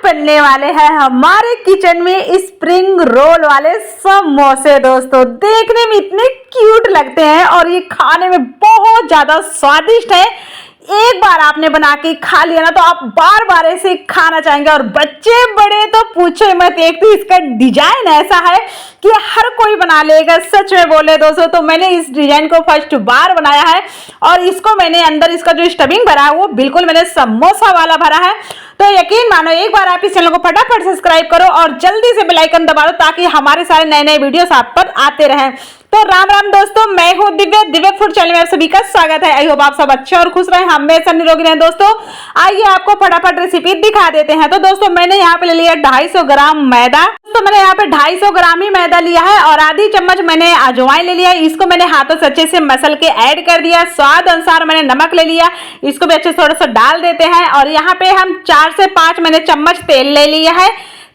बनने वाले हैं हमारे किचन में स्प्रिंग रोल वाले समोसे। दोस्तों देखने में इतने क्यूट लगते हैं और ये खाने में बहुत ज्यादा स्वादिष्ट है। एक बार आपने बना के खा लिया ना तो आप बार बार ऐसे खाना चाहेंगे। और बच्चे बड़े तो पूछो मत, एक तो इसका डिजाइन ऐसा है कि हर कोई बना लेगा। सच में बोले दोस्तों तो मैंने इस डिजाइन को फर्स्ट बार बनाया है और इसको मैंने अंदर इसका जो स्टफिंग भरा है वो बिल्कुल मैंने समोसा वाला भरा है। तो यकीन मानो एक बार आप इस चैनल को फटाफट सब्सक्राइब करो और जल्दी से बेल आइकन दबा दो ताकि हमारे सारे नए नए वीडियोस आप पर आते रहें। तो राम राम दोस्तों, मैं हूं दिव्य फूड चैनल में आप सभी का स्वागत है। आई होप आप सब अच्छे और खुश रहें, हमेशा निरोगी रहें। दोस्तों आइए आपको फटाफट रेसिपी दिखा देते हैं। तो दोस्तों मैंने यहाँ पे ले लिया 250 ग्राम मैदा। तो मैंने यहाँ पे 250 ग्राम ही मैदा लिया है और आधी चम्मच मैंने अजवाइन ले लिया। इसको मैंने हाथों से अच्छे से मसल के ऐड कर दिया। स्वाद अनुसार मैंने नमक ले लिया, इसको भी अच्छे से थोड़ा सा डाल देते हैं। और यहाँ पे हम 4 से 5 मैंने चम्मच तेल ले लिया है।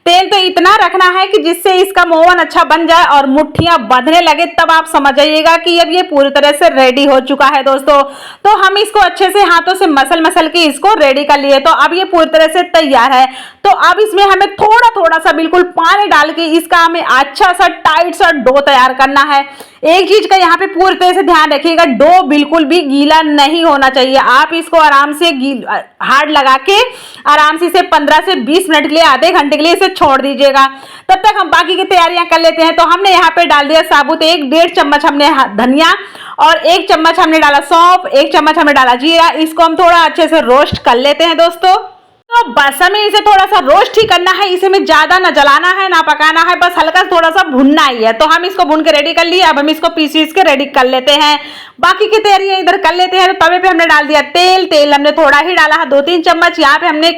तेल तो इतना रखना है कि जिससे इसका मोहन अच्छा बन जाए और मुट्ठियां बंधने लगे, तब आप समझ जाइएगा कि अब ये पूरी तरह से रेडी हो चुका है। दोस्तों तो हम इसको अच्छे से हाथों से मसल के इसको रेडी कर लिए। तो अब ये पूरी तरह से तैयार है। तो अब इसमें हमें थोड़ा थोड़ा सा बिल्कुल पानी डाल के इसका हमें अच्छा सा टाइट सा डो तैयार करना है। एक चीज का यहाँ पे पूरी तरह से ध्यान रखिएगा, डो बिल्कुल भी गीला नहीं होना चाहिए। आप इसको आराम से हार्ड लगा के आराम से इसे 15 से 20 मिनट के लिए, आधे घंटे के लिए इसे छोड़ दीजिएगा। तब तक हम बाकी की तैयारियां कर लेते हैं। तो हमने यहाँ पे डाल दिया साबुत 1-1.5 चम्मच हमने धनिया और 1 चम्मच हमने डाला सौंफ, 1 चम्मच हमने डाला जीरा। इसको हम थोड़ा अच्छे से रोस्ट कर लेते हैं। दोस्तों तो बस हमें इसे थोड़ा सा रोस्ट ही करना है, इसे में ज्यादा ना जलाना है ना पकाना है, बस हल्का थोड़ा सा भुनना ही है। तो हम इसको भून के रेडी कर लिए। अब हम इसको पीस के रेडी कर लेते हैं। बाकी की तैयारियां इधर कर लेते हैं। तो तवे पे हमने डाल दिया तेल हमने थोड़ा ही डाला है, 2-3 चम्मच। यहाँ पे हमने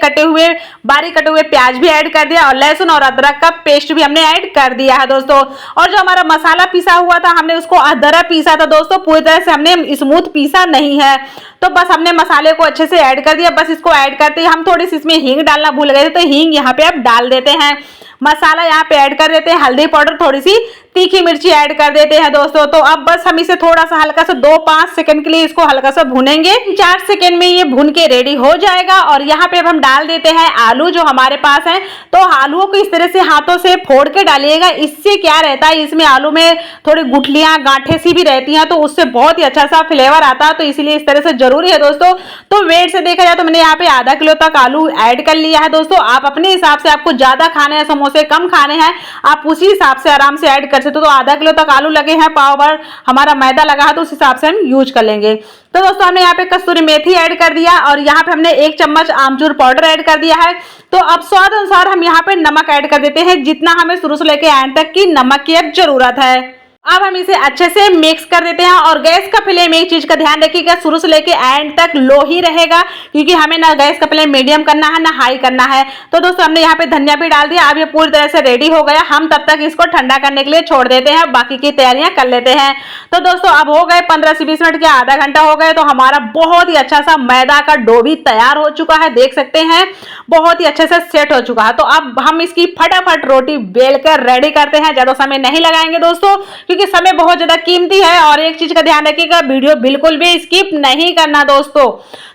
बारीक कटे हुए प्याज भी ऐड कर दिया और लहसुन और अदरक का पेस्ट भी हमने ऐड कर दिया है। दोस्तों और जो हमारा मसाला पीसा हुआ था हमने उसको अदरक पीसा था। दोस्तों पूरी तरह से हमने स्मूथ पीसा नहीं है। तो बस हमने मसाले को अच्छे से ऐड कर दिया। बस इसको ऐड करते ही हम थोड़ी सी इसमें हींग डालना भूल गए थे, तो हींग यहाँ पे अब डाल देते हैं। मसाला यहाँ पे ऐड कर देते हैं, हल्दी पाउडर, थोड़ी सी तीखी मिर्ची ऐड कर देते हैं। दोस्तों तो अब बस हम इसे थोड़ा सा हल्का सा 2-5 सेकंड के लिए इसको हल्का सा भुनेंगे। 4 सेकंड में ये भुन के रेडी हो जाएगा। और यहाँ पे अब हम डाल देते हैं आलू जो हमारे पास है। तो आलूओं को इस तरह से हाथों से फोड़ के डालिएगा। इससे क्या रहता है, इसमें आलू में थोड़ी गुठलियां गांठें सी भी रहती हैं, तो उससे बहुत ही अच्छा सा फ्लेवर आता है। तो इसलिए इस तरह से जरूरी है। दोस्तों तो वेट से देखा जाए तो मैंने यहाँ पे आधा किलो तक आलू ऐड कर लिया है। दोस्तों आप अपने हिसाब से, आपको ज्यादा खाने हैं समोसे कम खाने हैं, आप उसी हिसाब से आराम से ऐड कर सकते हो। तो आधा किलो तक आलू लगे हैं, पाव भर हमारा मैदा लगा है, तो उस हिसाब से हम यूज कर लेंगे। तो दोस्तों हमने यहाँ पे कसूरी मेथी ऐड कर दिया और यहाँ पे हमने 1 चम्मच आमचूर पाउडर ऐड कर दिया है। तो अब स्वाद अनुसार हम यहाँ पे नमक ऐड कर देते हैं, जितना हमें शुरू से लेके एंड तक की नमक की अब जरूरत है। अब हम इसे अच्छे से मिक्स कर देते हैं। और गैस का फ्लेम एक चीज का ध्यान रखिएगा, शुरू से लेके एंड तक लो ही रहेगा, क्योंकि हमें ना गैस का फ्लेम मीडियम करना है ना हाई करना है। तो दोस्तों हमने यहाँ पे धनिया भी डाल दिया। अब ये पूरी तरह से रेडी हो गया। हम तब तक इसको ठंडा करने के लिए छोड़ देते हैं, बाकी की तैयारियां कर लेते हैं। तो दोस्तों अब हो गए 15 से 20 मिनट के, आधा घंटा हो गए। तो हमारा बहुत ही अच्छा सा मैदा का डो भी तैयार हो चुका है, देख सकते हैं बहुत ही अच्छे से सेट हो चुका है। तो अब हम इसकी फटाफट रोटी बेल कर रेडी करते हैं। ज्यादा समय नहीं लगाएंगे दोस्तों, क्योंकि समय बहुत ज्यादा कीमती है। और एक चीज का ध्यान रखिएगा, वीडियो बिल्कुल भी स्किप नहीं करना दोस्तों।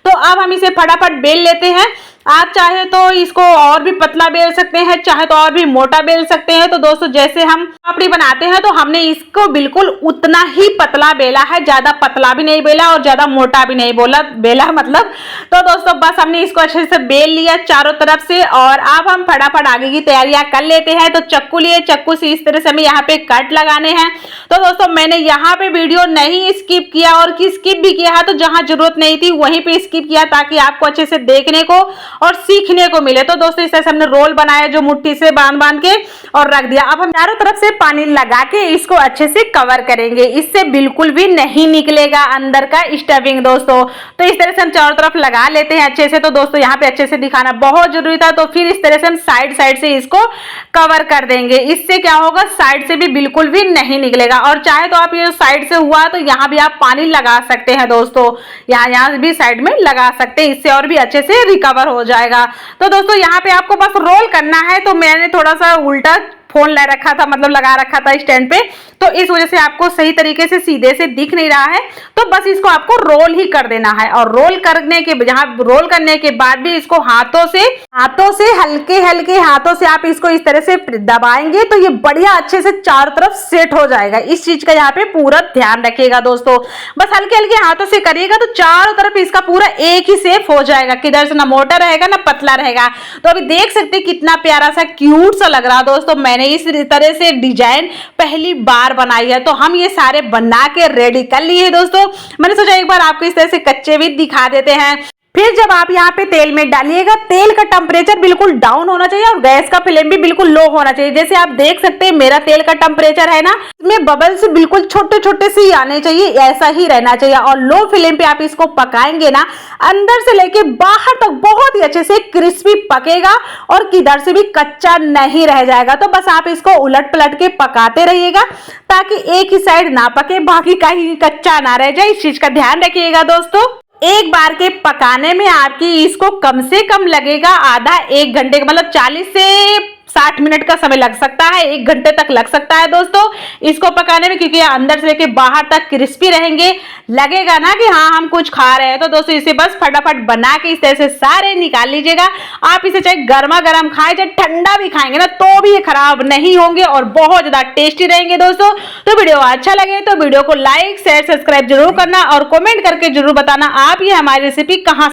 तो अब हम इसे फटाफट बेल लेते हैं। आप चाहे तो इसको और भी पतला बेल सकते हैं, चाहे तो और भी मोटा बेल सकते हैं। तो दोस्तों जैसे हम पापड़ी बनाते हैं तो हमने इसको बिल्कुल उतना ही पतला बेला है, ज्यादा पतला भी नहीं बेला और ज्यादा मोटा भी नहीं बेला मतलब। तो दोस्तों बस हमने इसको अच्छे से बेल लिया चारों तरफ से। और अब हम फटाफट आगे की तैयारियां कर लेते हैं। तो चक्कू लिए, चक्कू से इस तरह से हमें यहाँ पे कट लगाने हैं। तो दोस्तों मैंने यहाँ पे वीडियो नहीं स्किप किया और स्किप भी किया है, तो जहां जरूरत नहीं थी वहीं पे स्किप किया, ताकि आपको अच्छे से देखने को और सीखने को मिले। तो दोस्तों इस तरह से हमने रोल बनाया जो मुट्ठी से बांध के और रख दिया। अब हम चारों तरफ से पानी लगा के इसको अच्छे से कवर करेंगे, इससे बिल्कुल भी नहीं निकलेगा अंदर का स्टफिंग। दोस्तों तो इस तरह से हम चारों तरफ लगा लेते हैं अच्छे से। तो दोस्तों यहाँ पे अच्छे से दिखाना बहुत जरूरी था। तो फिर इस तरह से हम साइड से इसको कवर कर देंगे। इससे क्या होगा, साइड से भी बिल्कुल भी नहीं निकलेगा। और चाहे तो आप ये साइड से हुआ तो यहाँ भी आप पानी लगा सकते हैं। दोस्तों यहाँ भी साइड में लगा सकते हैं, इससे और भी अच्छे से रिकवर हो जाएगा। तो दोस्तों यहाँ पे आपको बस रोल करना है। तो मैंने थोड़ा सा उल्टा फोन लगा रखा था स्टैंड पे, तो इस वजह से आपको सही तरीके से सीधे से दिख नहीं रहा है। तो बस इसको आपको रोल ही कर देना है, और रोल करने के बाद भी इसको हाथों से हल्के हल्के हाथों से आप इसको इस तरह से दबाएंगे तो ये बढ़िया अच्छे से चारों तरफ सेट हो जाएगा। इस चीज का यहाँ पे पूरा ध्यान रखिएगा दोस्तों, बस हल्के हल्के हाथों से करिएगा तो चारों तरफ इसका पूरा एक ही शेप हो जाएगा, किधर से ना मोटा रहेगा ना पतला रहेगा। तो अभी देख सकते हैं कितना प्यारा सा क्यूट सा लग रहा है दोस्तों। मैंने इस तरह से डिजाइन पहली बार बनाई है, तो हम ये सारे बना के रेडी कर लिए दोस्तों। मैंने सोचा एक बार आपको इस तरह से कच्चे भी दिखा देते हैं। फिर जब आप यहाँ पे तेल में डालिएगा, तेल का टेम्परेचर बिल्कुल डाउन होना चाहिए और गैस का फ्लेम भी बिल्कुल लो होना चाहिए। जैसे आप देख सकते हैं मेरा तेल का टेम्परेचर है ना, इसमें बबल्स बिल्कुल छोटे छोटे से ही आने चाहिए, ऐसा ही रहना चाहिए। और लो फ्लेम पे आप इसको पकाएंगे ना, अंदर से लेके बाहर तक बहुत ही अच्छे से क्रिस्पी पकेगा और किधर से भी कच्चा नहीं रह जाएगा। तो बस आप इसको उलट पलट के पकाते रहिएगा ताकि एक ही साइड ना पके, बाकी कहीं कच्चा ना रह जाए। इस चीज का ध्यान रखिएगा दोस्तों। एक बार के पकाने में आपकी इसको कम से कम लगेगा आधा 1 घंटे का, मतलब 40 से 60 मिनट का समय लग सकता है, 1 घंटे तक लग सकता है दोस्तों इसको पकाने में, क्योंकि अंदर से लेके बाहर तक क्रिस्पी रहेंगे। लगेगा ना कि हाँ हम कुछ खा रहे हैं। तो दोस्तों इसे बस फटाफट बना के इस तरह से सारे निकाल लीजिएगा। आप इसे चाहे गर्मा गर्म खाएं चाहे ठंडा भी खाएंगे ना तो भी ये खराब नहीं होंगे और बहुत ज्यादा टेस्टी रहेंगे दोस्तों। तो वीडियो अच्छा लगे तो वीडियो को लाइक शेयर सब्सक्राइब जरूर करना और कमेंट करके जरूर बताना आप ये हमारी रेसिपी कहाँ